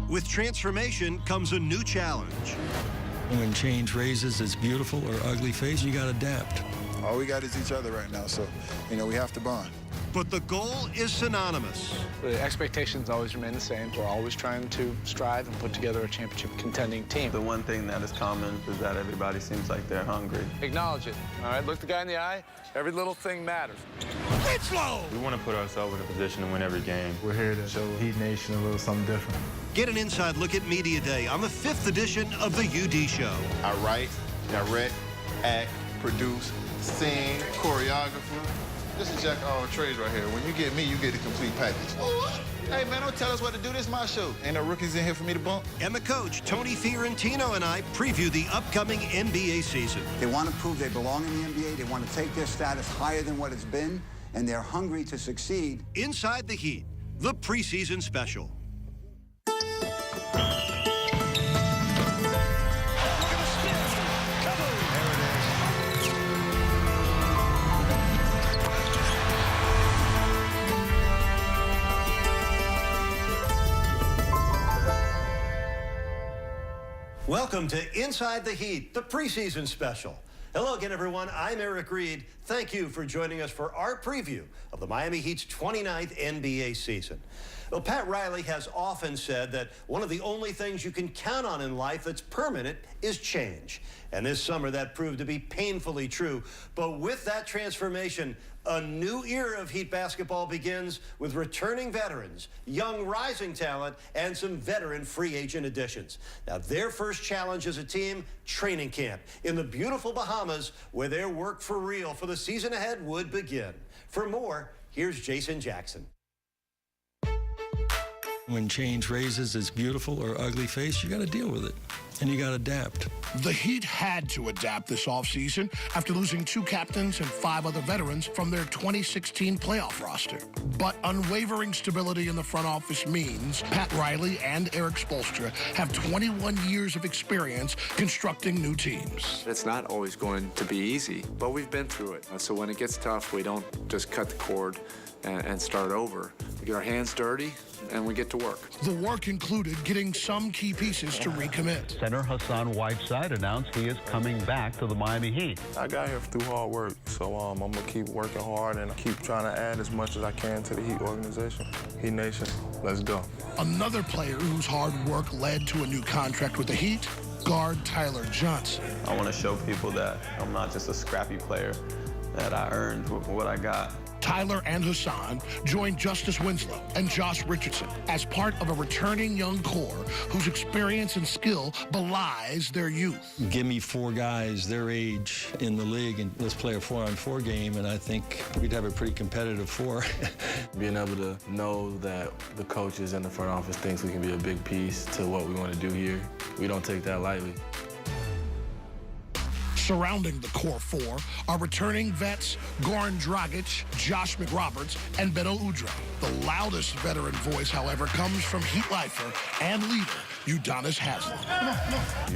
With transformation comes a new challenge. When change raises its beautiful or ugly face, you got to adapt. All we got is each other right now, so, we have to bond. But the goal is synonymous. The expectations always remain the same. We're always trying to strive and put together a championship contending team. The one thing that is common is that everybody seems like they're hungry. Acknowledge it, all right? Look the guy in the eye. Every little thing matters. It's low! We want to put ourselves in a position to win every game. We're here to show Heat Nation a little something different. Get an inside look at Media Day on the 5th edition of the UD Show. I write, direct, act, produce, sing, choreographer. This is Jack of all trades right here. When you get me, you get a complete package. Hey, man, don't tell us what to do. This is my show. Ain't no rookies in here for me to bump. And the coach, Tony Fiorentino, and I preview the upcoming NBA season. They want to prove they belong in the NBA. They want to take their status higher than what it's been, and they're hungry to succeed. Inside the Heat, the preseason special. Welcome to Inside the Heat, the preseason special. Hello again, everyone. I'm Eric Reed. Thank you for joining us for our preview of the Miami Heat's 29th NBA season. Well, Pat Riley has often said that one of the only things you can count on in life that's permanent is change. And this summer, that proved to be painfully true. But with that transformation, a new era of Heat basketball begins with returning veterans, young rising talent, and some veteran free agent additions. Now, their first challenge as a team, training camp in the beautiful Bahamas, where their work for real for the season ahead would begin. For more, here's Jason Jackson. When change raises its beautiful or ugly face, you got to deal with it, and you got to adapt. The Heat had to adapt this offseason after losing 2 captains and 5 other veterans from their 2016 playoff roster. But unwavering stability in the front office means Pat Riley and Eric Spoelstra have 21 years of experience constructing new teams. It's not always going to be easy, but we've been through it. So when it gets tough, we don't just cut the cord and start over. We get our hands dirty, and we get to work. The work included getting some key pieces to recommit. Center Hassan Whiteside announced he is coming back to the Miami Heat. I got here through hard work, so I'm going to keep working hard and keep trying to add as much as I can to the Heat organization. Heat Nation, let's go. Another player whose hard work led to a new contract with the Heat, guard Tyler Johnson. I want to show people that I'm not just a scrappy player, that I earned what I got. Tyler and Hassan joined Justice Winslow and Josh Richardson as part of a returning young core whose experience and skill belies their youth. Give me 4 guys their age in the league, and let's play a 4-on-4 game, and I think we'd have a pretty competitive 4. Being able to know that the coaches and the front office thinks we can be a big piece to what we want to do here, we don't take that lightly. Surrounding the core 4 are returning vets Goran Dragic, Josh McRoberts, and Beto Udrih. The loudest veteran voice, however, comes from Heat lifer and leader Udonis Haslem.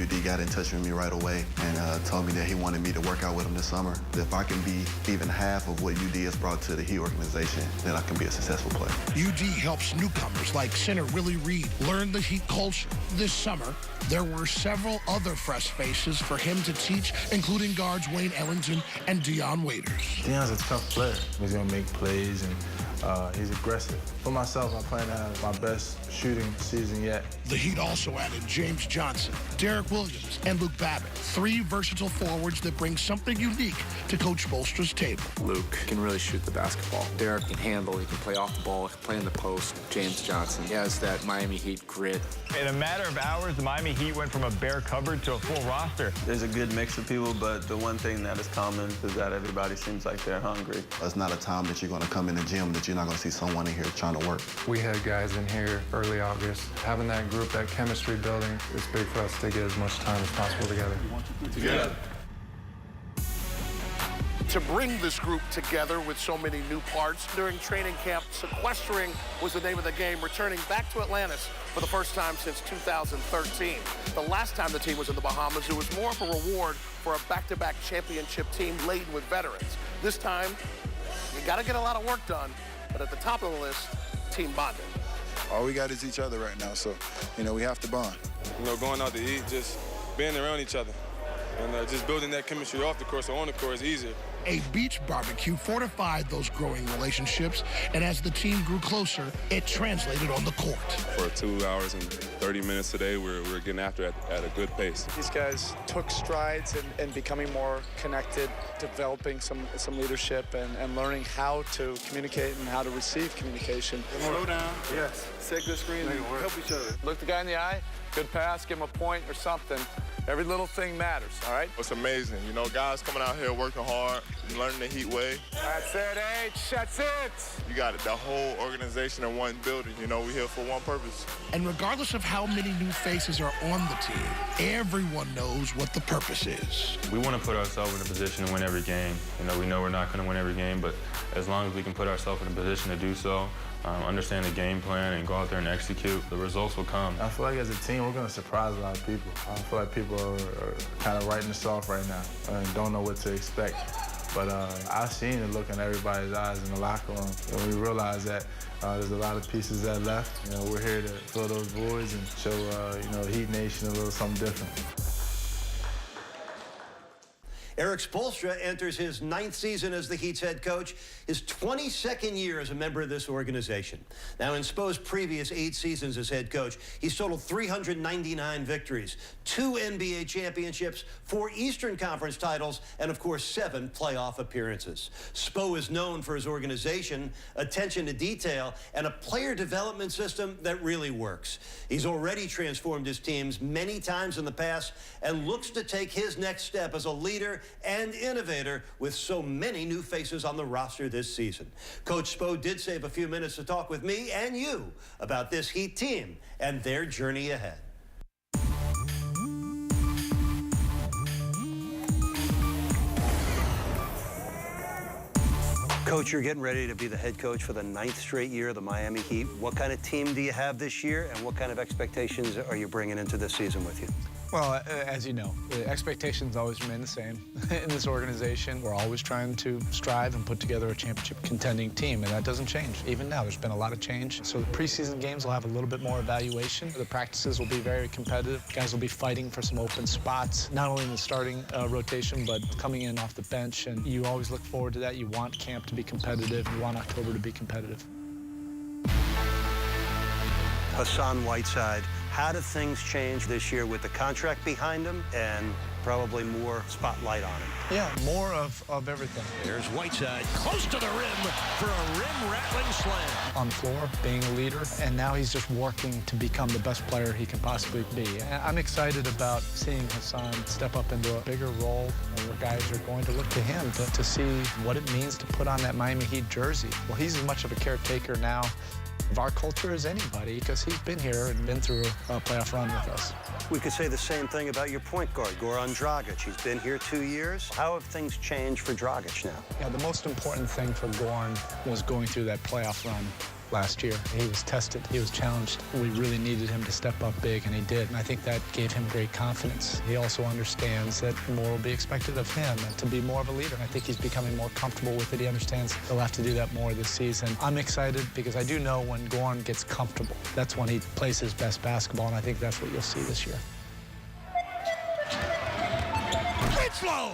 UD got in touch with me right away and told me that he wanted me to work out with him this summer. If I can be even half of what UD has brought to the Heat organization, then I can be a successful player. UD helps newcomers like center Willie Reed learn the Heat culture. This summer, there were several other fresh faces for him to teach, including guards Wayne Ellington and Dion Waiters. Dion's a tough player. He's going to make plays, and he's aggressive. For myself, I plan to have my best shooting season yet. The Heat also added James Johnson, Derek Williams, and Luke Babbitt, 3 versatile forwards that bring something unique to Coach Spoelstra's table. Luke can really shoot the basketball. Derek can handle, he can play off the ball, he can play in the post. James Johnson, he has that Miami Heat grit. In a matter of hours, the Miami Heat went from a bare cupboard to a full roster. There's a good mix of people, but the one thing that is common is that everybody seems like they're hungry. It's not a time that you're going to come in the gym that you're not going to see someone in here trying to work. We had guys in here early August. Having that group, that chemistry building, it's big for us to get as much time as possible together. Together. To bring this group together with so many new parts during training camp, sequestering was the name of the game, returning back to Atlantis for the first time since 2013. The last time the team was in the Bahamas, it was more of a reward for a back-to-back championship team laden with veterans. This time, you got to get a lot of work done, but at the top of the list, team bonding. All we got is each other right now, so, you know, we have to bond. You know, going out to eat, just being around each other, and just building that chemistry off the course or on the course is easier. A beach barbecue fortified those growing relationships, and as the team grew closer, it translated on the court. For 2 hours and 30 minutes today, we're getting after it at a good pace. These guys took strides in becoming more connected, developing some leadership and learning how to communicate and how to receive communication. Slow down. Yes. Set good screen and help each other. Look the guy in the eye, good pass, give him a point or something. Every little thing matters, all right? It's amazing. You know, guys coming out here working hard, learning the Heat way. That's it, H. That's it. You got the whole organization in one building. You know, we're here for one purpose. And regardless of how many new faces are on the team, everyone knows what the purpose is. We want to put ourselves in a position to win every game. You know we're not going to win every game, but as long as we can put ourselves in a position to do so, understand the game plan and go out there and execute, the results will come. I feel like as a team, we're going to surprise a lot of people. I feel like people are kind of writing us off right now and don't know what to expect. But I've seen the look in everybody's eyes in the locker room, and we realize that there's a lot of pieces that left. You know, we're here to fill those voids and show, Heat Nation a little something different. Eric Spoelstra enters his 9th season as the Heat's head coach, his 22nd year as a member of this organization. Now, in Spo's previous 8 seasons as head coach, he's totaled 399 victories, 2 NBA championships, 4 Eastern Conference titles, and of course 7 playoff appearances. Spo is known for his organization, attention to detail, and a player development system that really works. He's already transformed his teams many times in the past and looks to take his next step as a leader and innovator with so many new faces on the roster this season. Coach Spo did save a few minutes to talk with me and you about this Heat team and their journey ahead. Coach, you're getting ready to be the head coach for the 9th straight year of the Miami Heat. What kind of team do you have this year, and what kind of expectations are you bringing into this season with you? Well, as you know, the expectations always remain the same in this organization. We're always trying to strive and put together a championship contending team, and that doesn't change. Even now, there's been a lot of change. So the preseason games will have a little bit more evaluation. The practices will be very competitive. Guys will be fighting for some open spots, not only in the starting rotation, but coming in off the bench. And you always look forward to that. You want camp to be competitive. You want October to be competitive. Hassan Whiteside, how do things change this year with the contract behind him and probably more spotlight on him? Yeah, more of everything. There's Whiteside close to the rim for a rim-rattling slam. On the floor, being a leader, and now he's just working to become the best player he can possibly be. And I'm excited about seeing Hassan step up into a bigger role where guys are going to look to him to see what it means to put on that Miami Heat jersey. Well, he's as much of a caretaker now of our culture as anybody because he's been here and been through a playoff run with us. We could say the same thing about your point guard, Goran Dragic. He's been here 2 years. How have things changed for Dragic now? Yeah, the most important thing for Goran was going through that playoff run last year. He was tested, he was challenged. We really needed him to step up big, and he did. And I think that gave him great confidence. He also understands that more will be expected of him and to be more of a leader. And I think he's becoming more comfortable with it. He understands he'll have to do that more this season. I'm excited because I do know when Goran gets comfortable, that's when he plays his best basketball, and I think that's what you'll see this year. It's low.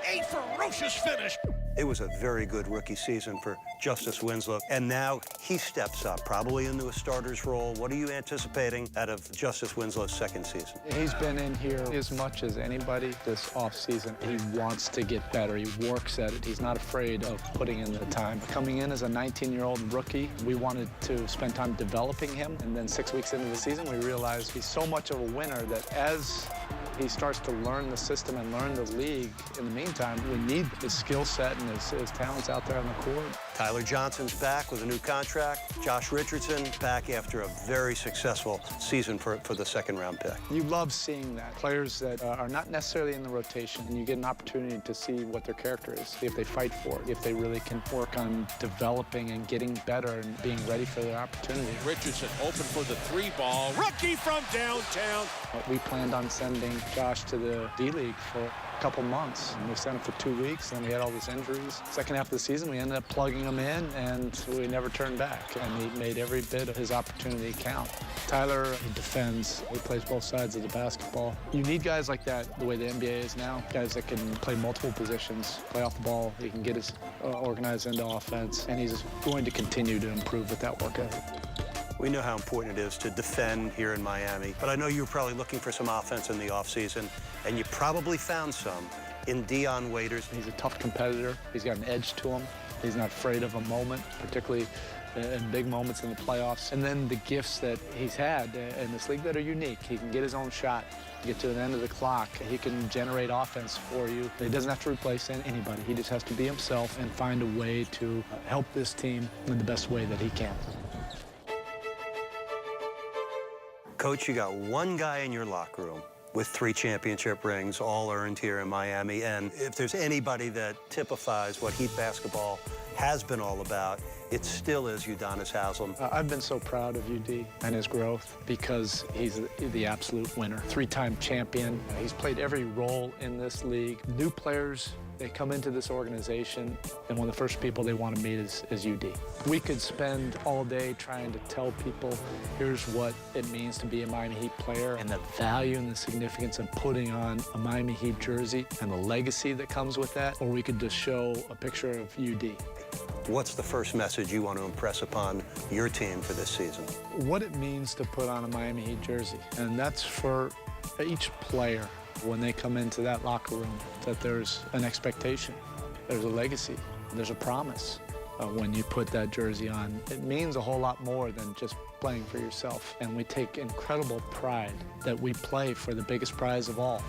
A ferocious finish. It was a very good rookie season for Justice Winslow, and now he steps up, probably into a starter's role. What are you anticipating out of Justice Winslow's 2nd season? He's been in here as much as anybody this offseason. He wants to get better. He works at it. He's not afraid of putting in the time. Coming in as a 19-year-old rookie, we wanted to spend time developing him, and then 6 weeks into the season, we realized he's so much of a winner that as he starts to learn the system and learn the league, in the meantime, we need his skill set and his talents out there on the court. Tyler Johnson's back with a new contract. Josh Richardson back after a very successful season for the 2nd-round pick. You love seeing that. Players that are not necessarily in the rotation, and you get an opportunity to see what their character is, if they fight for it, if they really can work on developing and getting better and being ready for their opportunity. Richardson open for the 3-ball. Rookie from downtown. We planned on sending Josh to the D-League for couple months. And we sent him for 2 weeks, and we had all these injuries. Second half of the season, we ended up plugging him in, and we never turned back. And he made every bit of his opportunity count. Tyler, he defends. He plays both sides of the basketball. You need guys like that, the way the NBA is now, guys that can play multiple positions, play off the ball. He can get his organized into offense, and he's going to continue to improve with that work ethic. We know how important it is to defend here in Miami, but I know you were probably looking for some offense in the offseason, and you probably found some in Dion Waiters. He's a tough competitor. He's got an edge to him. He's not afraid of a moment, particularly in big moments in the playoffs. And then the gifts that he's had in this league that are unique. He can get his own shot, get to the end of the clock. He can generate offense for you. He doesn't have to replace anybody. He just has to be himself and find a way to help this team in the best way that he can. Coach, you got one guy in your locker room with 3 championship rings, all earned here in Miami. And if there's anybody that typifies what Heat basketball has been all about, it still is Udonis Haslem. I've been so proud of UD and his growth because he's the absolute winner. 3-time champion. He's played every role in this league. New players, they come into this organization, and one of the first people they want to meet is UD. We could spend all day trying to tell people, here's what it means to be a Miami Heat player and the value and the significance of putting on a Miami Heat jersey and the legacy that comes with that, or we could just show a picture of UD. What's the first message you want to impress upon your team for this season? What it means to put on a Miami Heat jersey, and that's for each player. When they come into that locker room, that there's an expectation, there's a legacy, there's a promise. When you put that jersey on, it means a whole lot more than just playing for yourself. And we take incredible pride that we play for the biggest prize of all,